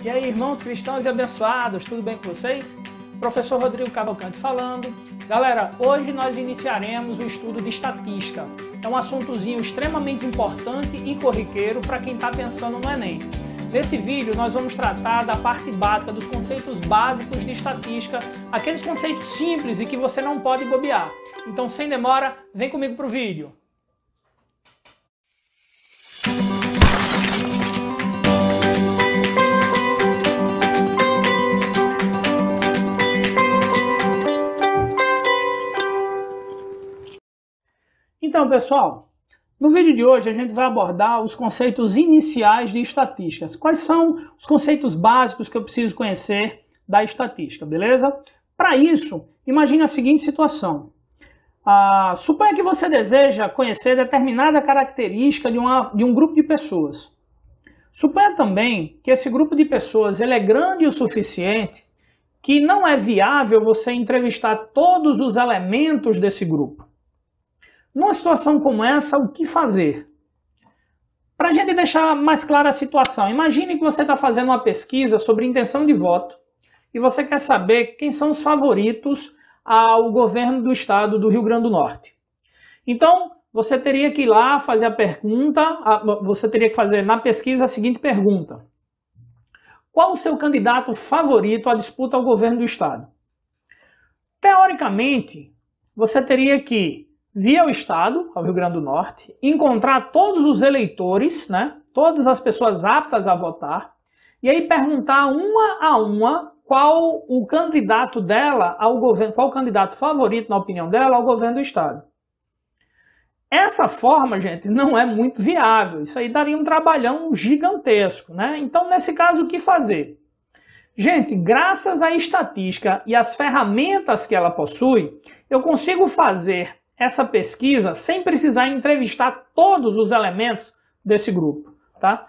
E aí, irmãos cristãos e abençoados, tudo bem com vocês? Professor Rodrigo Cavalcante falando. Galera, hoje nós iniciaremos o estudo de estatística. É um assuntozinho extremamente importante e corriqueiro para quem está pensando no Enem. Nesse vídeo nós vamos tratar da parte básica, dos conceitos básicos de estatística, aqueles conceitos simples e que você não pode bobear. Então, sem demora, vem comigo para o vídeo. Então, pessoal, no vídeo de hoje a gente vai abordar os conceitos iniciais de estatísticas. Quais são os conceitos básicos que eu preciso conhecer da estatística, beleza? Para isso, imagine a seguinte situação. Suponha que você deseja conhecer determinada característica de um grupo de pessoas. Suponha também que esse grupo de pessoas ele é grande o suficiente que não é viável você entrevistar todos os elementos desse grupo. Numa situação como essa, o que fazer? Para a gente deixar mais clara a situação, imagine que você está fazendo uma pesquisa sobre intenção de voto e você quer saber quem são os favoritos ao governo do estado do Rio Grande do Norte. Então, você teria que ir lá fazer a pergunta, você teria que fazer na pesquisa a seguinte pergunta. Qual o seu candidato favorito à disputa ao governo do estado? Teoricamente, você teria que vir ao estado, ao Rio Grande do Norte, encontrar todos os eleitores, né, todas as pessoas aptas a votar, e aí perguntar uma a uma qual o candidato dela ao governo, qual o candidato favorito, na opinião dela, ao governo do estado. Essa forma, gente, não é muito viável. Isso aí daria um trabalhão gigantesco, né? Então, nesse caso, o que fazer? Gente, graças à estatística e às ferramentas que ela possui, eu consigo fazer essa pesquisa sem precisar entrevistar todos os elementos desse grupo, tá?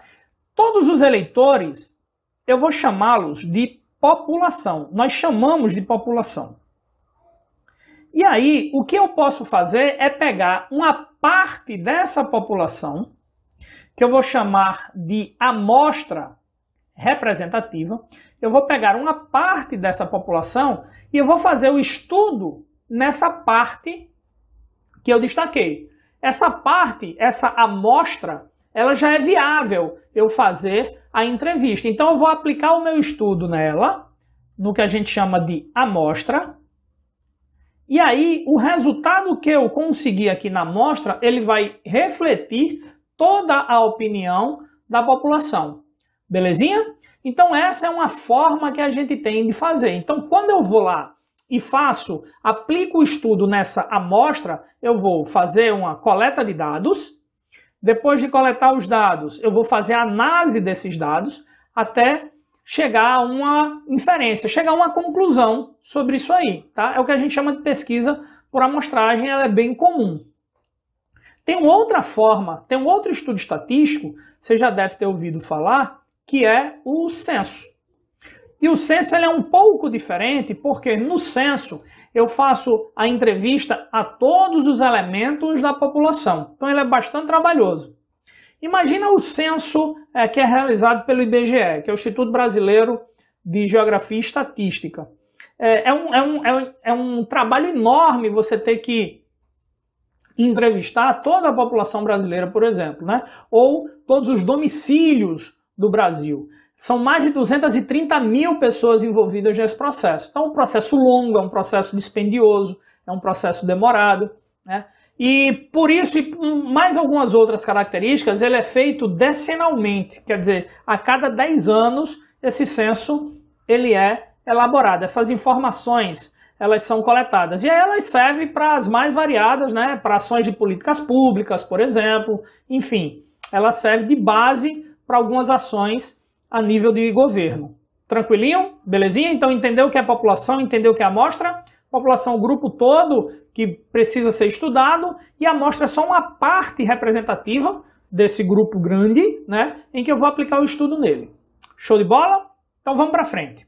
Todos os eleitores, eu vou chamá-los de população. Nós chamamos de população. E aí, o que eu posso fazer é pegar uma parte dessa população, que eu vou chamar de amostra representativa, eu vou pegar uma parte dessa população e eu vou fazer o estudo nessa parte que eu destaquei. Essa parte, essa amostra, ela já é viável eu fazer a entrevista. Então eu vou aplicar o meu estudo nela, no que a gente chama de amostra, e aí o resultado que eu conseguir aqui na amostra, ele vai refletir toda a opinião da população. Belezinha? Então essa é uma forma que a gente tem de fazer. Então quando eu vou lá e aplico o estudo nessa amostra, eu vou fazer uma coleta de dados. Depois de coletar os dados, eu vou fazer a análise desses dados até chegar a uma inferência, chegar a uma conclusão sobre isso aí, tá? É o que a gente chama de pesquisa por amostragem, ela é bem comum. Tem uma outra forma, tem um outro estudo estatístico, você já deve ter ouvido falar, que é o censo. E o censo ele é um pouco diferente, porque no censo eu faço a entrevista a todos os elementos da população. Então ele é bastante trabalhoso. Imagina o censo que é realizado pelo IBGE, que é o Instituto Brasileiro de Geografia e Estatística. É um trabalho enorme você ter que entrevistar toda a população brasileira, por exemplo, né? Ou todos os domicílios do Brasil. São mais de 230 mil pessoas envolvidas nesse processo. Então é um processo longo, é um processo dispendioso, é um processo demorado, né? E por isso, e mais algumas outras características, ele é feito decenalmente. Quer dizer, a cada 10 anos esse censo ele é elaborado. Essas informações elas são coletadas. E aí elas servem para as mais variadas, né? Para ações de políticas públicas, por exemplo. Enfim, ela serve de base para algumas ações a nível de governo. Tranquilinho? Belezinha? Então entendeu o que é população, entendeu o que é amostra? População, o grupo todo que precisa ser estudado, e a amostra é só uma parte representativa desse grupo grande, né, em que eu vou aplicar o estudo nele. Show de bola? Então vamos para frente.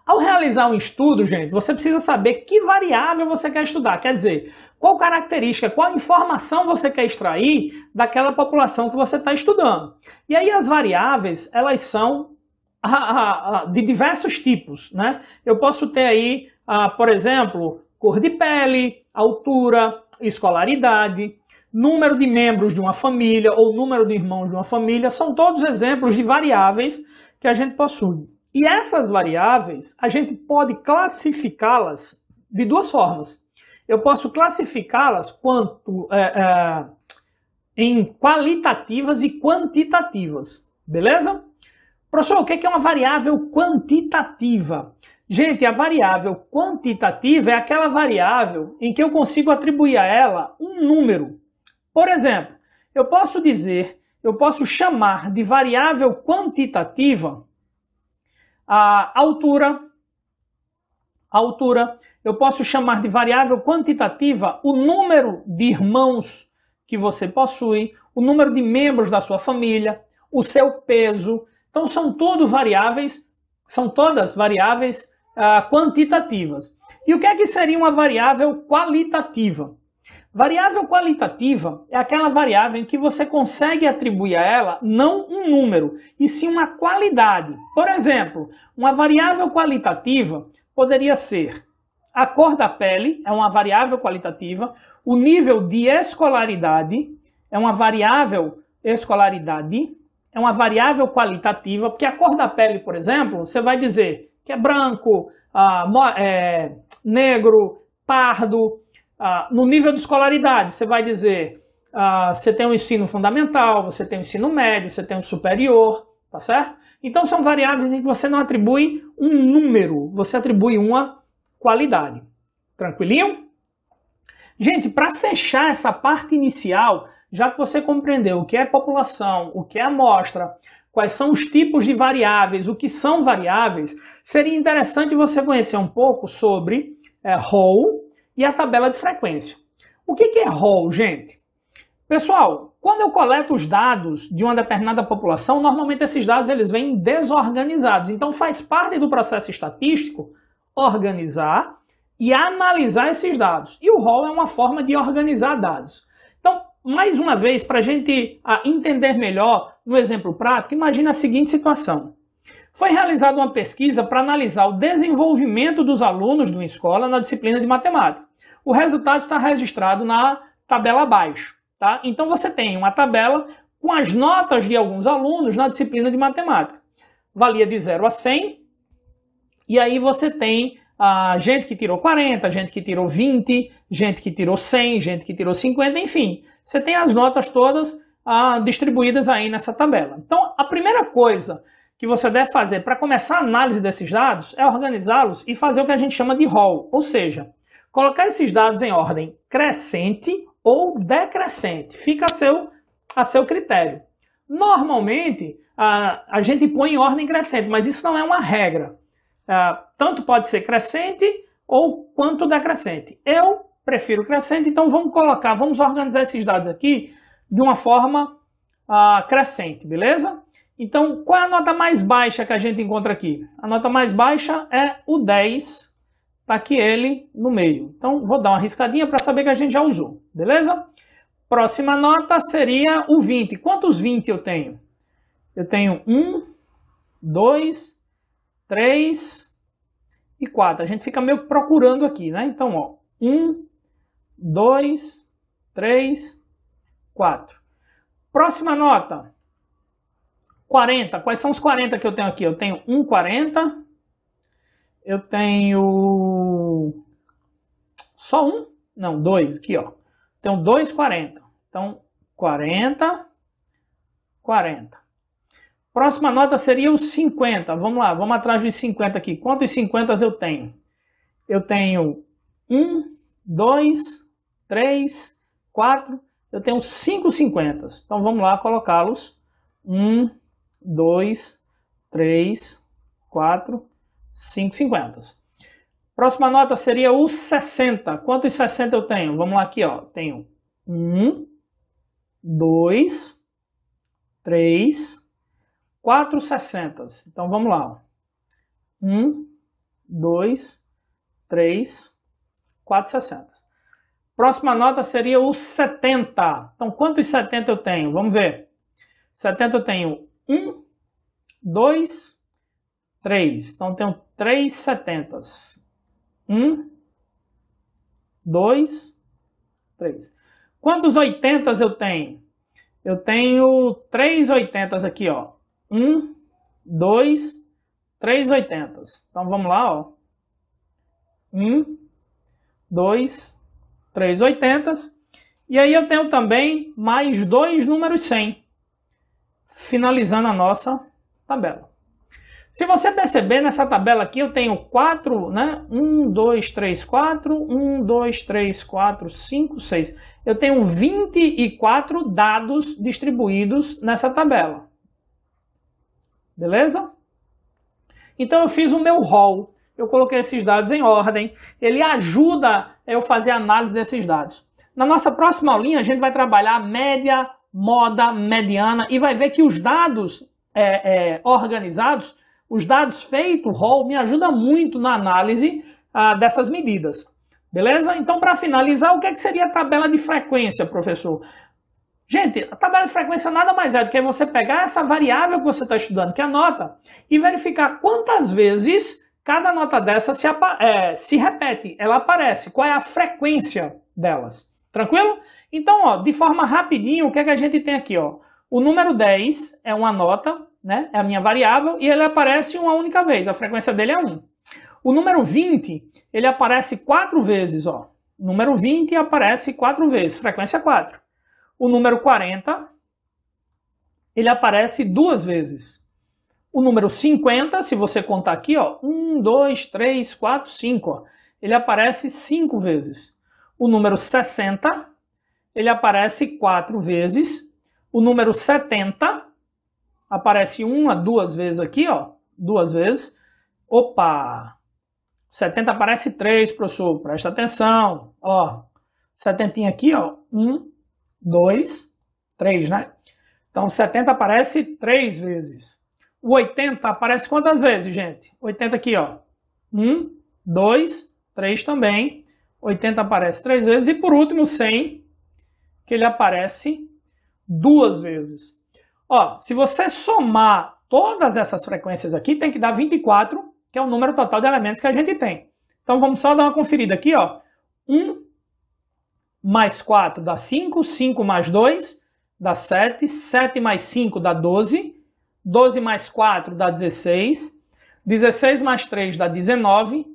Ao realizar um estudo, gente, você precisa saber que variável você quer estudar. Quer dizer, qual característica, qual informação você quer extrair daquela população que você está estudando. E aí as variáveis, elas são de diversos tipos, né? Eu posso ter aí, por exemplo, cor de pele, altura, escolaridade, número de membros de uma família ou número de irmãos de uma família, são todos exemplos de variáveis que a gente possui. E essas variáveis, a gente pode classificá-las de duas formas. Eu posso classificá-las em qualitativas e quantitativas, beleza? Professor, o que é uma variável quantitativa? Gente, a variável quantitativa é aquela variável em que eu consigo atribuir a ela um número. Por exemplo, eu posso chamar de variável quantitativa a altura, eu posso chamar de variável quantitativa o número de irmãos que você possui, o número de membros da sua família, o seu peso. Então são todas variáveis quantitativas. E o que é que seria uma variável qualitativa? Variável qualitativa é aquela variável em que você consegue atribuir a ela não um número, e sim uma qualidade. Por exemplo, uma variável qualitativa poderia ser a cor da pele, é uma variável qualitativa, o nível de escolaridade é uma variável qualitativa, porque a cor da pele, por exemplo, você vai dizer que é branco, negro, pardo. No nível de escolaridade, você vai dizer, você tem um ensino fundamental, você tem um ensino médio, você tem um superior, tá certo? Então são variáveis em que você não atribui um número, você atribui uma qualidade. Tranquilinho? Gente, para fechar essa parte inicial, já que você compreendeu o que é população, o que é amostra, quais são os tipos de variáveis, o que são variáveis, seria interessante você conhecer um pouco sobre Hall e a tabela de frequência. O que é Hall, gente? Pessoal, quando eu coleto os dados de uma determinada população, normalmente esses dados eles vêm desorganizados. Então faz parte do processo estatístico organizar e analisar esses dados. E o Hall é uma forma de organizar dados. Então, mais uma vez, para a gente entender melhor, no exemplo prático, imagina a seguinte situação. Foi realizada uma pesquisa para analisar o desenvolvimento dos alunos de uma escola na disciplina de matemática. O resultado está registrado na tabela abaixo. Tá? Então você tem uma tabela com as notas de alguns alunos na disciplina de matemática. Valia de 0 a 100, e aí você tem gente que tirou 40, gente que tirou 20, gente que tirou 100, gente que tirou 50, enfim. Você tem as notas todas distribuídas aí nessa tabela. Então, a primeira coisa que você deve fazer para começar a análise desses dados é organizá-los e fazer o que a gente chama de Hall, ou seja, colocar esses dados em ordem crescente ou decrescente, fica a seu critério. Normalmente, a gente põe em ordem crescente, mas isso não é uma regra. Tanto pode ser crescente ou quanto decrescente. Eu prefiro crescente, então vamos organizar esses dados aqui de uma forma crescente, beleza? Então, qual é a nota mais baixa que a gente encontra aqui? A nota mais baixa é o 10, tá aqui ele no meio. Então, vou dar uma riscadinha para saber que a gente já usou, beleza? Próxima nota seria o 20. Quantos 20 eu tenho? Eu tenho 1, 2, 3 e 4. A gente fica meio procurando aqui, né? Então, ó, 1, 2, 3, 4. Próxima nota. 40. Quais são os 40 que eu tenho aqui? Eu tenho 1,40. Eu tenho só um? Não, 2 aqui, ó. Tenho 2,40. Então, 40, 40. Próxima nota seria os 50. Vamos lá, vamos atrás dos 50 aqui. Quantos 50 eu tenho? Eu tenho 1, 2, 3, 4. Eu tenho 5 50. Então, vamos lá colocá-los. 1, 2, 3, 4, 5 50. Próxima nota seria os 60. Quantos 60 eu tenho? Vamos lá aqui, ó. Tenho 1, 2, 3, 4 60. Então vamos lá. 1, 2, 3, 4 60. Próxima nota seria os 70. Então quantos 70 eu tenho? Vamos ver. 70 eu tenho 1, 2, 3. Então, eu tenho 3 setentas. 1, 2, 3. Quantos 80s eu tenho? Eu tenho 3 80s aqui, ó. 1, 2, 3 80s. Então, vamos lá, ó. 1, 2, 3 80s. E aí eu tenho também mais 2 números 100. Finalizando a nossa tabela. Se você perceber, nessa tabela aqui eu tenho 4, né? 1, 2, 3, 4, 1, 2, 3, 4, 5, 6. Eu tenho 24 dados distribuídos nessa tabela. Beleza? Então eu fiz o meu rol. Eu coloquei esses dados em ordem. Ele ajuda eu fazer a análise desses dados. Na nossa próxima aulinha a gente vai trabalhar média, moda, mediana e vai ver que os dados organizados, os dados feitos, rol, me ajuda muito na análise dessas medidas. Beleza? Então, para finalizar, o que seria a tabela de frequência, professor? Gente, a tabela de frequência nada mais é do que você pegar essa variável que você está estudando, que é a nota, e verificar quantas vezes cada nota dessa se repete, ela aparece, qual é a frequência delas. Tranquilo? Então, ó, de forma rapidinho, o que a gente tem aqui? Ó? O número 10 é uma nota, né? É a minha variável, e ele aparece uma única vez, a frequência dele é 1. O número 20, ele aparece 4 vezes. Ó. O número 20 aparece 4 vezes, frequência 4. O número 40, ele aparece 2 vezes. O número 50, se você contar aqui, ó, 1, 2, 3, 4, 5, ó, ele aparece 5 vezes. O número 60, ele aparece 4 vezes. O número 70 aparece 1, 2 vezes aqui, ó, 2 vezes. Opa! 70 aparece 3, professor, presta atenção. Ó, 70 aqui, ó, 1, 2, 3, né? Então 70 aparece 3 vezes. O 80 aparece quantas vezes, gente? 80 aqui, ó. 1, 2, 3 também. 80 aparece 3 vezes. E por último, 100, que ele aparece 2 vezes. Ó, se você somar todas essas frequências aqui, tem que dar 24, que é o número total de elementos que a gente tem. Então vamos só dar uma conferida aqui, ó. 1 mais 4 dá 5, 5 mais 2 dá 7, 7 mais 5 dá 12, 12 mais 4 dá 16, 16 mais 3 dá 19,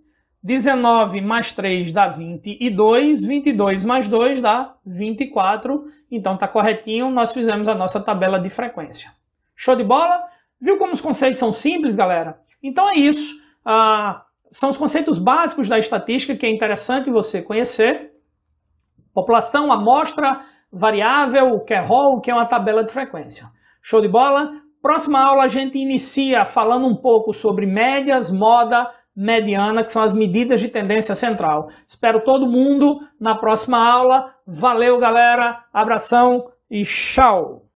19 mais 3 dá 22, 22 mais 2 dá 24. Então tá corretinho, nós fizemos a nossa tabela de frequência. Show de bola? Viu como os conceitos são simples, galera? Então é isso. São os conceitos básicos da estatística que é interessante você conhecer. População, amostra, variável, o que é rol, o que é uma tabela de frequência. Show de bola? Próxima aula a gente inicia falando um pouco sobre médias, moda, mediana, que são as medidas de tendência central. Espero todo mundo na próxima aula. Valeu, galera. Abração e tchau!